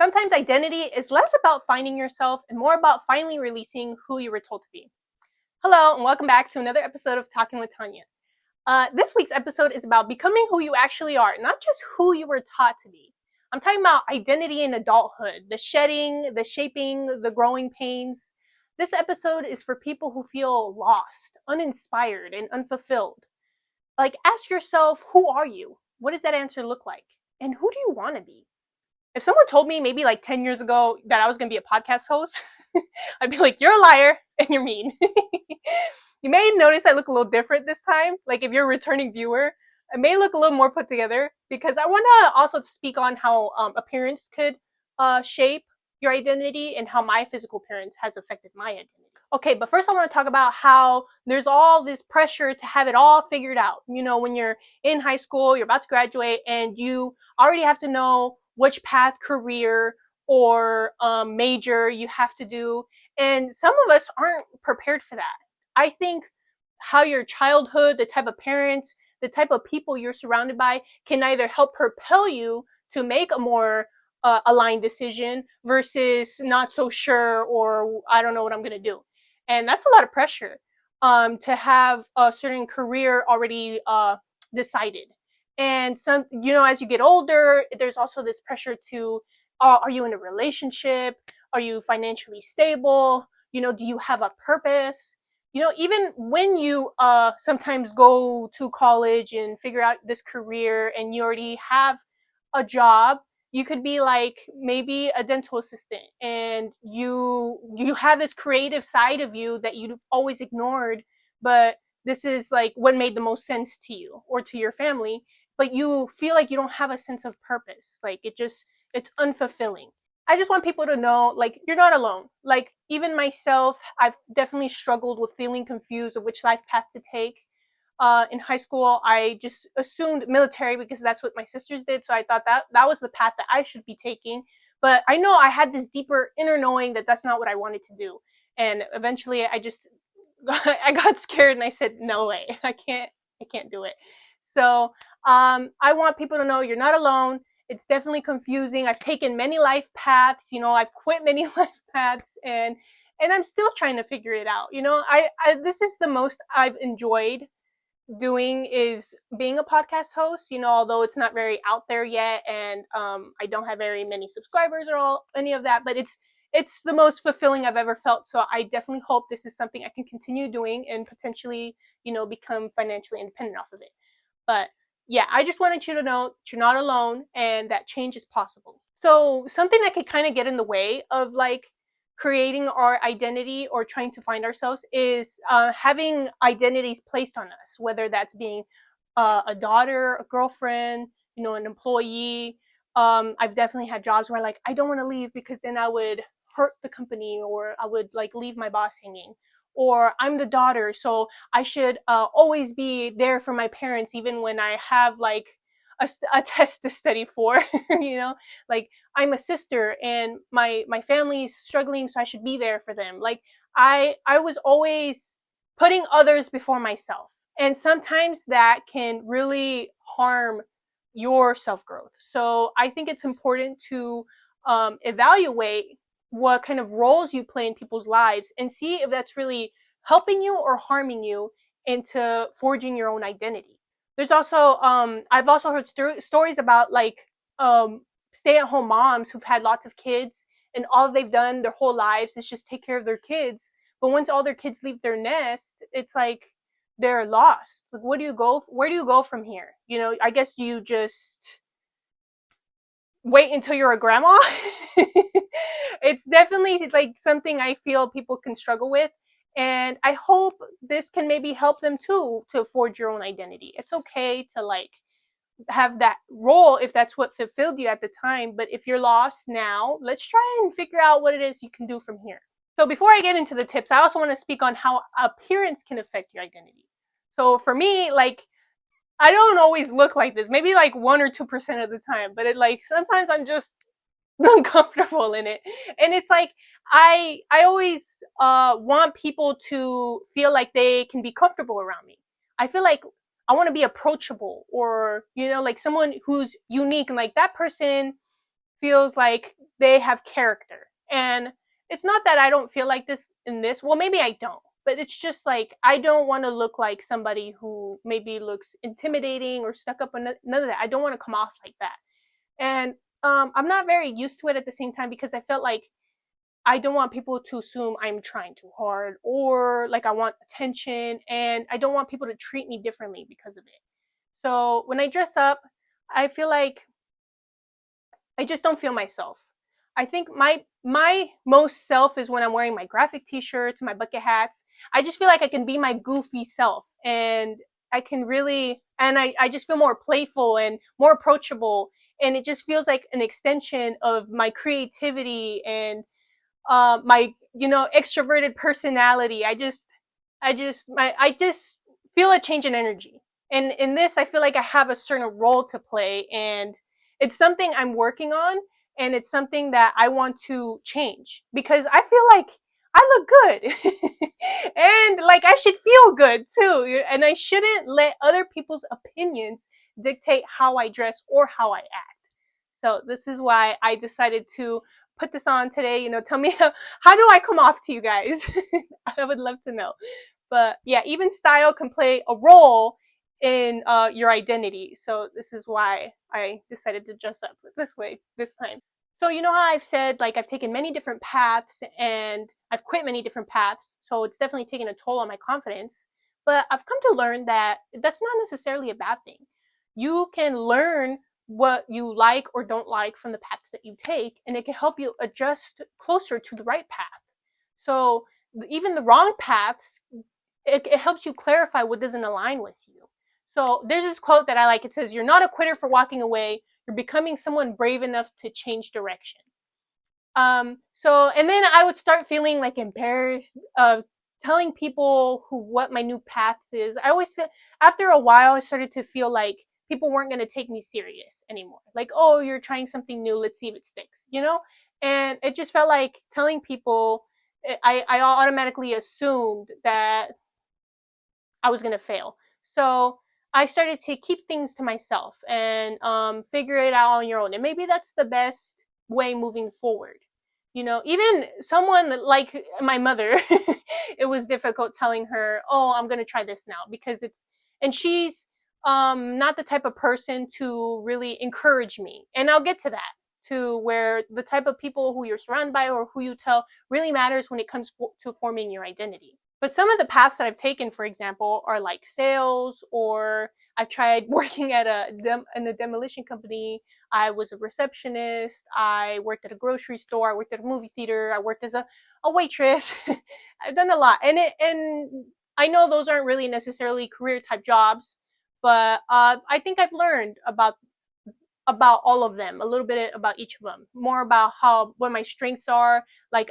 Sometimes identity is less about finding yourself and more about finally releasing who you were told to be. Hello, and welcome back to another episode of Talking with Tanya. This week's episode is about becoming who you actually are, not just who you were taught to be. I'm talking about identity in adulthood, the shedding, the shaping, the growing pains. This episode is for people who feel lost, uninspired, and unfulfilled. Like, ask yourself, who are you? What does that answer look like? And who do you want to be? If someone told me maybe like 10 years ago that I was going to be a podcast host, I'd be like, you're a liar and you're mean. You may notice I look a little different this time. Like if you're a returning viewer, I may look a little more put together because I want to also speak on how appearance could shape your identity and how my physical appearance has affected my identity. Okay, but first I want to talk about how there's all this pressure to have it all figured out. You know, when you're in high school, you're about to graduate, and you already have to know which path, career, or major you have to do. And some of us aren't prepared for that. I think how your childhood, the type of parents, the type of people you're surrounded by can either help propel you to make a more aligned decision versus not so sure, or I don't know what I'm going to do. And that's a lot of pressure to have a certain career already decided. And some, you know, as you get older, there's also this pressure to, are you in a relationship? Are you financially stable? You know, do you have a purpose? You know, even when you sometimes go to college and figure out this career and you already have a job, you could be like maybe a dental assistant, and you have this creative side of you that you've always ignored, but this is like what made the most sense to you or to your family, but you feel like you don't have a sense of purpose. Like it's unfulfilling. I just want people to know, like, you're not alone. Like, even myself, I've definitely struggled with feeling confused of which life path to take. In high school, I just assumed military because that's what my sisters did. So I thought that was the path that I should be taking. But I know I had this deeper inner knowing that that's not what I wanted to do. And eventually I got scared and I said, no way, I can't do it. So I want people to know you're not alone. It's definitely confusing. I've taken many life paths, you know, I've quit many life paths, and I'm still trying to figure it out. You know, I this is the most I've enjoyed doing, is being a podcast host, you know, although it's not very out there yet, and I don't have very many subscribers or any of that, but it's the most fulfilling I've ever felt. So I definitely hope this is something I can continue doing and potentially, you know, become financially independent off of it. But yeah, I just wanted you to know that you're not alone and that change is possible. So something that could kind of get in the way of like creating our identity or trying to find ourselves is having identities placed on us, whether that's being a daughter, a girlfriend, you know, an employee. I've definitely had jobs where like, I don't want to leave because then I would hurt the company, or I would like leave my boss hanging. Or I'm the daughter, so I should always be there for my parents even when I have like a test to study for. You know, like I'm a sister and my family is struggling, so I should be there for them. Like I was always putting others before myself, and sometimes that can really harm your self-growth. So I think it's important to evaluate what kind of roles you play in people's lives and see if that's really helping you or harming you into forging your own identity. There's also I've also heard stories about like stay-at-home moms who've had lots of kids, and all they've done their whole lives is just take care of their kids. But once all their kids leave their nest, it's like they're lost. Like, where do you go from here? You know, I guess you just wait until you're a grandma. It's definitely like something I feel people can struggle with, and I hope this can maybe help them too to forge your own identity. It's okay to like have that role if that's what fulfilled you at the time, but if you're lost now, let's try and figure out what it is you can do from here. So before I get into the tips, I also want to speak on how appearance can affect your identity. So for me, like, I don't always look like this, maybe like 1 or 2% of the time, but it like sometimes I'm just uncomfortable in it. And it's like I always want people to feel like they can be comfortable around me. I feel like I want to be approachable, or you know, like someone who's unique, and like that person feels like they have character. And it's not that I don't feel like this in this. Well, maybe I don't. But it's just like, I don't want to look like somebody who maybe looks intimidating or stuck up. None of that. I don't want to come off like that. And I'm not very used to it at the same time, because I felt like I don't want people to assume I'm trying too hard, or like I want attention, and I don't want people to treat me differently because of it. So when I dress up, I feel like I just don't feel myself. I think my most self is when I'm wearing my graphic t-shirts, my bucket hats. I just feel like I can be my goofy self, and I can really, and I just feel more playful and more approachable, and it just feels like an extension of my creativity and my, extroverted personality. I just feel a change in energy. And in this, I feel like I have a certain role to play, and it's something I'm working on, and it's something that I want to change, because I feel like I look good and like I should feel good too. And I shouldn't let other people's opinions dictate how I dress or how I act. So this is why I decided to put this on today. Tell me how do I come off to you guys? I would love to know. But yeah, even style can play a role in your identity. So this is why I decided to dress up this way this time. So you know how I've said, like, I've taken many different paths and I've quit many different paths. So it's definitely taken a toll on my confidence. But I've come to learn that that's not necessarily a bad thing. You can learn what you like or don't like from the paths that you take, and it can help you adjust closer to the right path. So even the wrong paths, it helps you clarify what doesn't align with you. So there's this quote that I like. It says, "You're not a quitter for walking away. You're becoming someone brave enough to change direction." And then I would start feeling like embarrassed of telling people what my new path is. I always feel, after a while, I started to feel like people weren't going to take me serious anymore. Like, oh, you're trying something new. Let's see if it sticks. And it just felt like telling people, I automatically assumed that I was going to fail. So I started to keep things to myself and figure it out on your own. And maybe that's the best way moving forward. Even someone like my mother, it was difficult telling her, oh, I'm going to try this now, because and she's not the type of person to really encourage me. And I'll get to that, to where the type of people who you're surrounded by or who you tell really matters when it comes to forming your identity. But some of the paths that I've taken, for example, are like sales, or I've tried working at in a demolition company. I was a receptionist. I worked at a grocery store. I worked at a movie theater. I worked as a waitress. I've done a lot. And I know those aren't really necessarily career type jobs, but I think I've learned about all of them, a little bit about each of them, more about what my strengths are. Like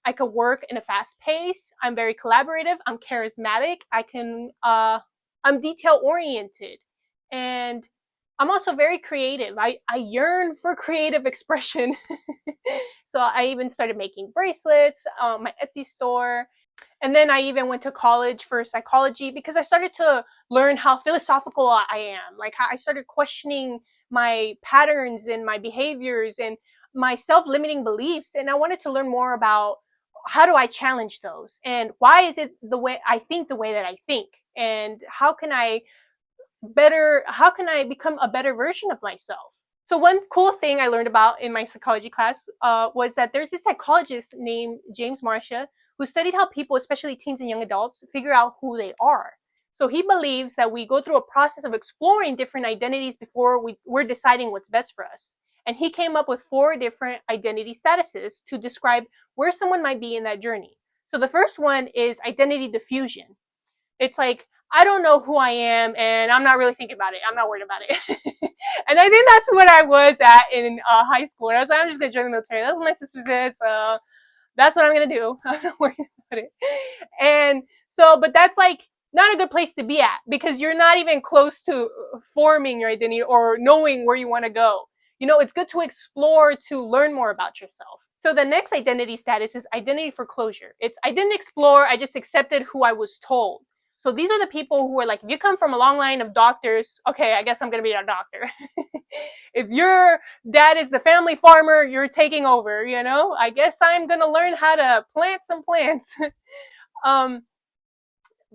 I could work in a fast pace. I'm very collaborative. I'm charismatic. I'm detail oriented, and I'm also very creative. I yearn for creative expression. So I even started making bracelets, my Etsy store. And then I even went to college for psychology, because I started to learn how philosophical I am. Like, how I started questioning my patterns and my behaviors and my self-limiting beliefs. And I wanted to learn more about how do I challenge those, and why is it the way that I think, and how can I become a better version of myself. So one cool thing I learned about in my psychology class was that there's this psychologist named James Marcia who studied how people, especially teens and young adults, figure out who they are. So he believes that we go through a process of exploring different identities before we're deciding what's best for us. And he came up with 4 different identity statuses to describe where someone might be in that journey. So the first one is identity diffusion. It's like, I don't know who I am, and I'm not really thinking about it. I'm not worried about it. And I think that's what I was at in high school. I was like, I'm just going to join the military. That's what my sister did, so that's what I'm going to do. I'm not worried about it. And so, but that's like not a good place to be at, because you're not even close to forming your identity or knowing where you want to go. It's good to explore, to learn more about yourself. So the next identity status is identity for closure. It's, I didn't explore, I just accepted who I was told. So these are the people who are like, if you come from a long line of doctors, okay, I guess I'm going to be a doctor. If your dad is the family farmer, you're taking over, you know? I guess I'm going to learn how to plant some plants. um,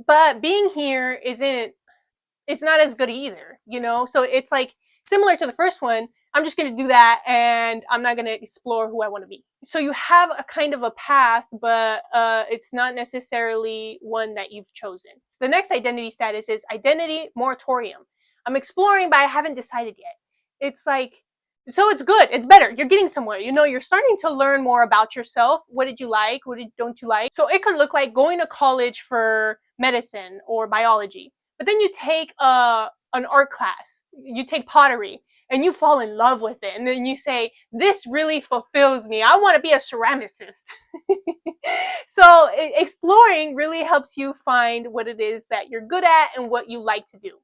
but being here isn't, it's not as good either, you know? So it's like similar to the first one. I'm just going to do that and I'm not going to explore who I want to be. So you have a kind of a path, but it's not necessarily one that you've chosen. The next identity status is identity moratorium. I'm exploring, but I haven't decided yet. It's like, so it's good. It's better. You're getting somewhere. You know, you're starting to learn more about yourself. What did you like? Don't you like? So it could look like going to college for medicine or biology. But then you take an art class. You take pottery and you fall in love with it. And then you say, this really fulfills me. I want to be a ceramicist. So exploring really helps you find what it is that you're good at and what you like to do.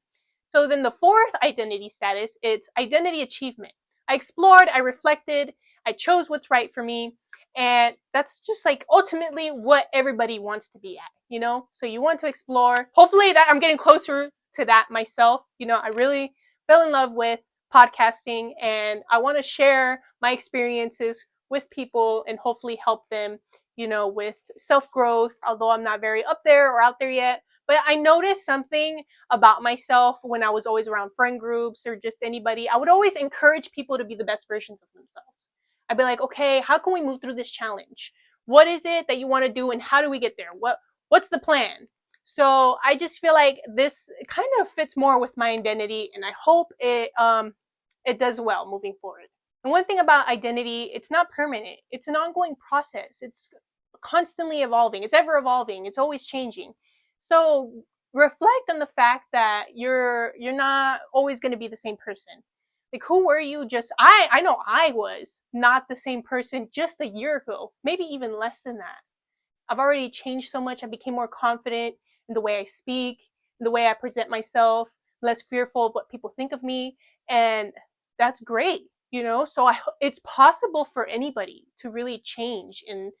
So then the fourth identity status, it's identity achievement. I explored, I reflected, I chose what's right for me. And that's just like ultimately what everybody wants to be at, you know? So you want to explore. Hopefully that I'm getting closer to that myself. You know, I really fell in love with podcasting and I want to share my experiences with people and hopefully help them, you know, with self-growth, although I'm not very up there or out there yet. But I noticed something about myself when I was always around friend groups or just anybody. I would always encourage people to be the best versions of themselves. I'd be like, okay, how can we move through this challenge? What is it that you want to do and how do we get there? What's the plan? So I just feel like this kind of fits more with my identity and I hope it does well moving forward. And one thing about identity, it's not permanent. It's an ongoing process. It's constantly evolving. It's ever evolving. It's always changing. So reflect on the fact that you're not always going to be the same person. Like, who were you just, I know I was not the same person just a year ago, maybe even less than that. I've already changed so much. I became more confident in the way I speak, in the way I present myself, less fearful of what people think of me. And that's great, you know? So it's possible for anybody to really change and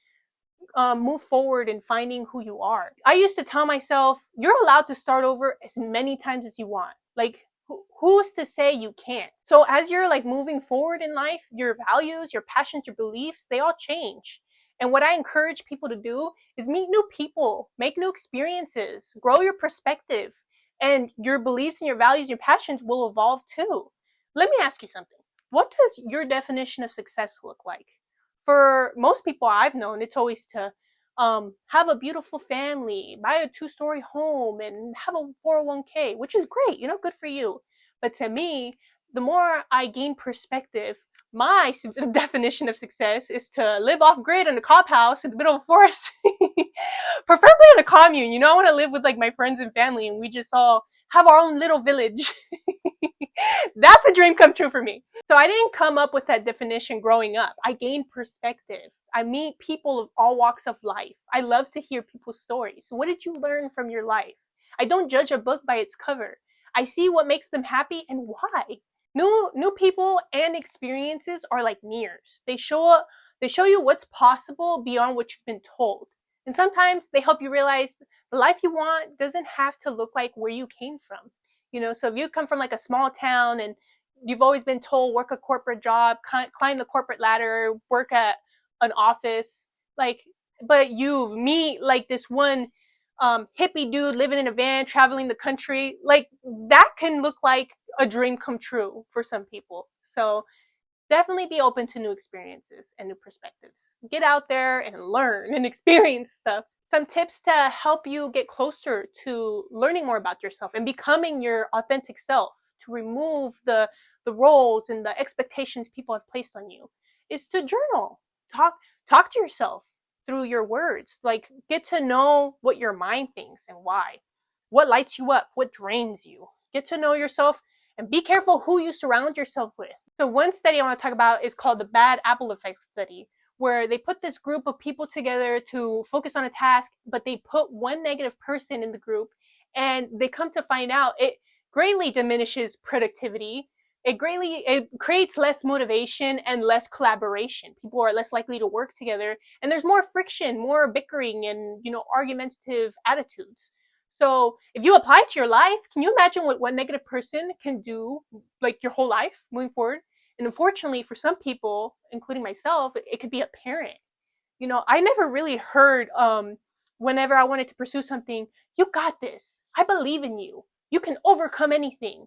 move forward in finding who you are. I used to tell myself, you're allowed to start over as many times as you want. Like, who's to say you can't? So as you're like moving forward in life, your values, your passions, your beliefs, they all change. And what I encourage people to do is meet new people, make new experiences, grow your perspective, and your beliefs and your values and your passions will evolve too. Let me ask you something. What does your definition of success look like? For most people I've known, it's always to have a beautiful family, buy a 2-story home, and have a 401k, which is great, you know, good for you. But to me, the more I gain perspective, my definition of success is to live off grid in a cop house in the middle of a forest, preferably in a commune. You know, I want to live with like my friends and family, and we just all have our own little village. That's a dream come true for me. So I didn't come up with that definition growing up. I gained perspective. I meet people of all walks of life. I love to hear people's stories. What did you learn from your life? I don't judge a book by its cover. I see what makes them happy and why. New people and experiences are like mirrors. They show you what's possible beyond what you've been told. And sometimes they help you realize the life you want doesn't have to look like where you came from. You know, so if you come from like a small town and you've always been told work a corporate job, climb the corporate ladder, work at an office, like, but you meet like this one hippie dude living in a van, traveling the country, like that can look like a dream come true for some people. So definitely be open to new experiences and new perspectives. Get out there and learn and experience stuff. Some tips to help you get closer to learning more about yourself and becoming your authentic self, to remove the roles and the expectations people have placed on you, is to journal. Talk to yourself through your words. Like, get to know what your mind thinks and why. What lights you up? What drains you? Get to know yourself and be careful who you surround yourself with. So one study I want to talk about is called the Bad Apple Effect study, where they put this group of people together to focus on a task, but they put one negative person in the group, and they come to find out it greatly diminishes productivity. It creates less motivation and less collaboration. People are less likely to work together, and there's more friction, more bickering, and, you know, argumentative attitudes. So if you apply it to your life, can you imagine what one negative person can do, like your whole life moving forward? And unfortunately, for some people, including myself, it could be a parent. I never really heard whenever I wanted to pursue something, you got this. I believe in you. You can overcome anything.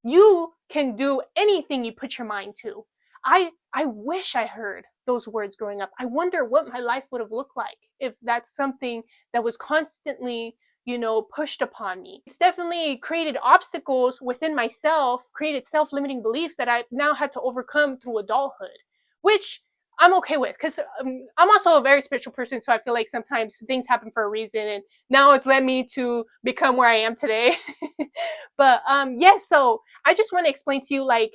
You can do anything you put your mind to. I wish I heard those words growing up. I wonder what my life would have looked like if that's something that was constantly, pushed upon me. It's definitely created obstacles within myself, created self-limiting beliefs that I've now had to overcome through adulthood, which I'm okay with, because I'm also a very spiritual person, so I feel like sometimes things happen for a reason, and now it's led me to become where I am today. But so I just want to explain to you, like,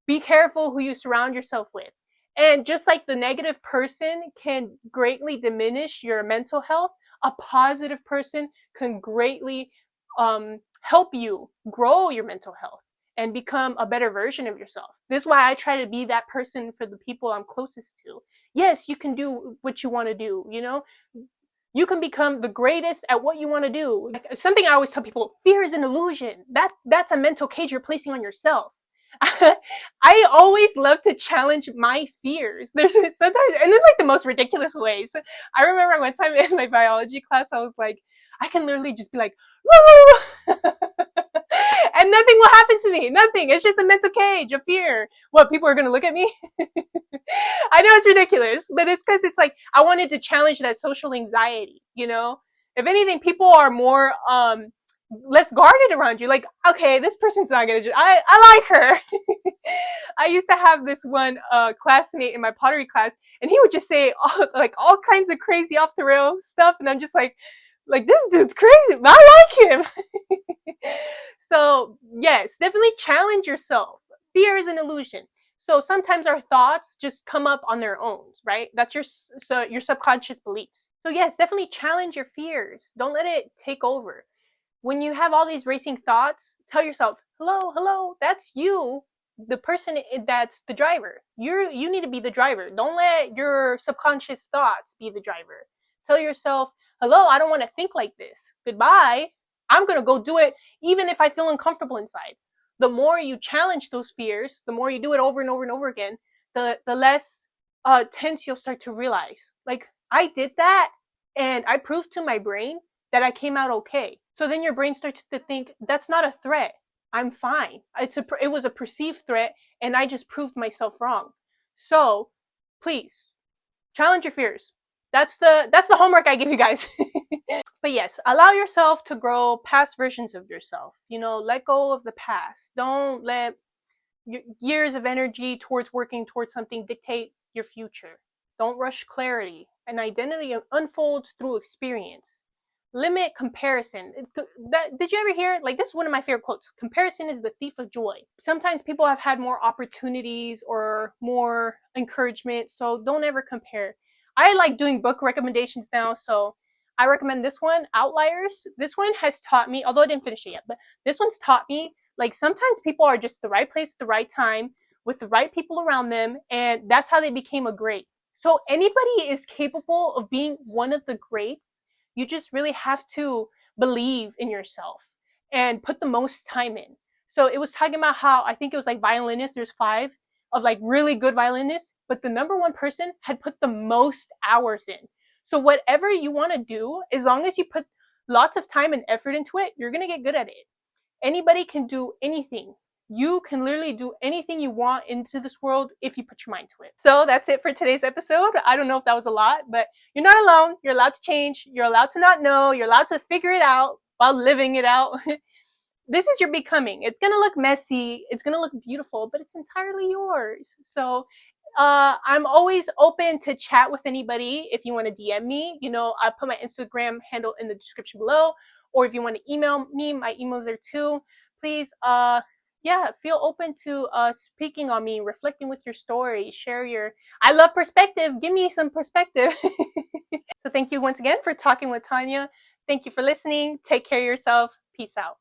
be careful who you surround yourself with. And just like the negative person can greatly diminish your mental health, a positive person can greatly help you grow your mental health and become a better version of yourself. This is why I try to be that person for the people I'm closest to. Yes, you can do what you want to do, You can become the greatest at what you want to do. Like, something I always tell people, fear is an illusion. That's a mental cage you're placing on yourself. I always love to challenge my fears. There's sometimes, and it's like the most ridiculous ways. I remember one time in my biology class, I was like, I can literally just be like, woo! And nothing will happen to me. Nothing. It's just a mental cage of fear. What, people are going to look at me? I know it's ridiculous, but it's because it's like, I wanted to challenge that social anxiety, If anything, people are more, less guarded around you. Like, okay, this person's not gonna I like her. I used to have this one classmate in my pottery class, and he would just say all kinds of crazy off the rail stuff, and I'm just like this dude's crazy, but I like him. So yes, definitely challenge yourself. Fear is an illusion. So sometimes our thoughts just come up on their own, right? That's your subconscious beliefs. So yes, definitely challenge your fears. Don't let it take over. When you have all these racing thoughts, tell yourself, hello, that's you, the person that's the driver. You need to be the driver. Don't let your subconscious thoughts be the driver. Tell yourself, hello, I don't want to think like this. Goodbye. I'm going to go do it even if I feel uncomfortable inside. The more you challenge those fears, the more you do it over and over and over again, the less tense you'll start to realize. Like, I did that, and I proved to my brain that I came out okay. So then your brain starts to think, that's not a threat. I'm fine. It was a perceived threat, and I just proved myself wrong. So please challenge your fears. That's the homework I give you guys. But yes, allow yourself to grow past versions of yourself. Let go of the past. Don't let years of energy towards working towards something dictate your future. Don't rush clarity. An identity unfolds through experience. Limit comparison. Did you ever hear, like, this is one of my favorite quotes, comparison is the thief of joy. Sometimes people have had more opportunities or more encouragement, so don't ever compare. I like doing book recommendations now, so I recommend this one, Outliers. This one has taught me, although I didn't finish it yet, but this one's taught me, like, sometimes people are just the right place at the right time with the right people around them, and that's how they became a great. So anybody is capable of being one of the greats. You just really have to believe in yourself and put the most time in. So it was talking about how, I think it was like violinists, there's 5 of like really good violinists, but the number 1 person had put the most hours in. So whatever you want to do, as long as you put lots of time and effort into it, you're going to get good at it. Anybody can do anything. You can literally do anything you want into this world if you put your mind to it. So that's it for today's episode. I don't know if that was a lot, but you're not alone. You're allowed to change. You're allowed to not know. You're allowed to figure it out while living it out. This is your becoming. It's going to look messy. It's going to look beautiful, but it's entirely yours. So I'm always open to chat with anybody. If you want to DM me, I'll put my Instagram handle in the description below. Or if you want to email me, my email's there too. Please, feel open to speaking on me, reflecting with your story, I love perspective. Give me some perspective. So thank you once again for talking with Tanya. Thank you for listening. Take care of yourself. Peace out.